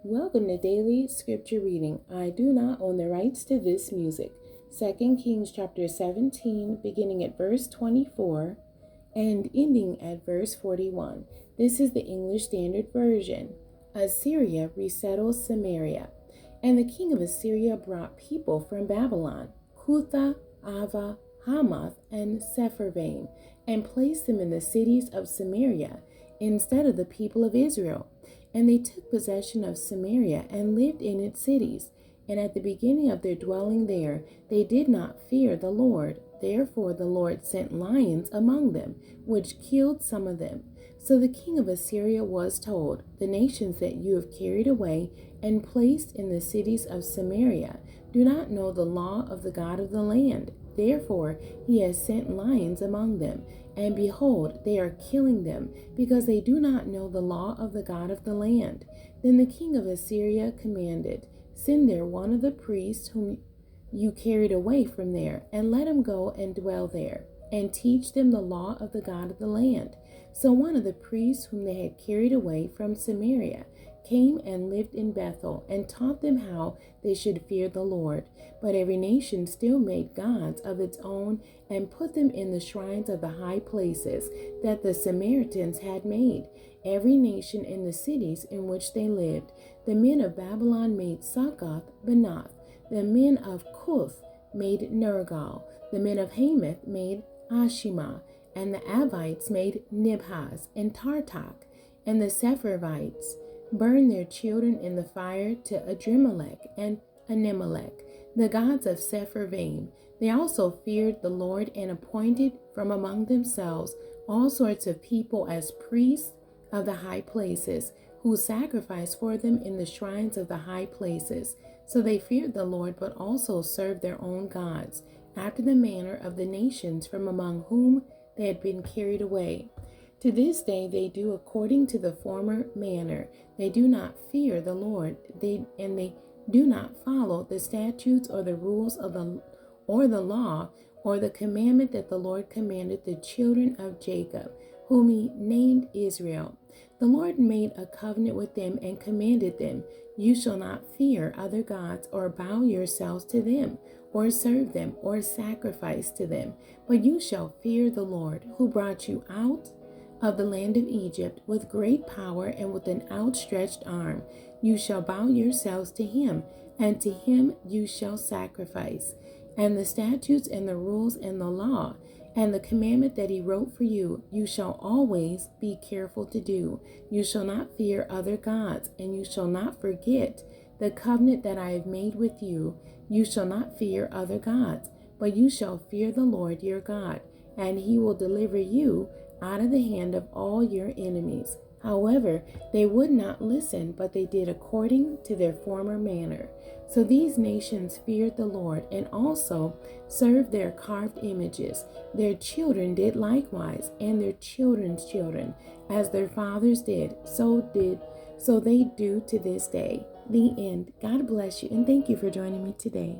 Welcome to Daily Scripture Reading. I do not own the rights to this music. 2 Kings chapter 17, beginning at verse 24 and ending at verse 41. This is the English Standard Version. Assyria resettles Samaria. And the king of Assyria brought people from Babylon, Cutha, Ava, Hamath, and Sepharvaim, and placed them in the cities of Samaria instead of the people of Israel. And they took possession of Samaria and lived in its cities. And at the beginning of their dwelling there, they did not fear the Lord. Therefore the Lord sent lions among them, which killed some of them. So the king of Assyria was told, the nations that you have carried away and placed in the cities of Samaria do not know the law of the God of the land. Therefore he has sent lions among them, and behold, they are killing them, because they do not know the law of the God of the land. Then the king of Assyria commanded, send there one of the priests whom you carried away from there, and let him go and dwell there, and teach them the law of the God of the land. So one of the priests whom they had carried away from Samaria came and lived in Bethel, and taught them how they should fear the Lord. But every nation still made gods of its own, and put them in the shrines of the high places that the Samaritans had made, every nation in the cities in which they lived. The men of Babylon made Succoth Benoth, the men of Cuth made Nergal, the men of Hamath made Ashima, and the Avites made Nibhaz and Tartak, and the Sepharvites burned their children in the fire to Adrimelech and Anemelech, the gods of Sepharvaim. They also feared the Lord and appointed from among themselves all sorts of people as priests of the high places, who sacrificed for them in the shrines of the high places. So they feared the Lord, but also served their own gods, after the manner of the nations from among whom they had been carried away. To this day they do according to the former manner. They do not fear the Lord, they do not follow the statutes or the rules of the law or the commandment that the Lord commanded the children of Jacob, whom he named Israel. The Lord made a covenant with them and commanded them, you shall not fear other gods or bow yourselves to them, or serve them, or sacrifice to them, but you shall fear the Lord, who brought you out of the land of Egypt with great power and with an outstretched arm. You shall bow yourselves to him, and to him you shall sacrifice. And the statutes and the rules and the law and the commandment that he wrote for you, you shall always be careful to do. You shall not fear other gods, and you shall not forget the covenant that I have made with you. You shall not fear other gods, but you shall fear the Lord your God, and he will deliver you out of the hand of all your enemies. However, they would not listen, but they did according to their former manner. So these nations feared the Lord, and also served their carved images. Their children did likewise, and their children's children, as their fathers did, so they do to this day. The end. God bless you, and thank you for joining me today.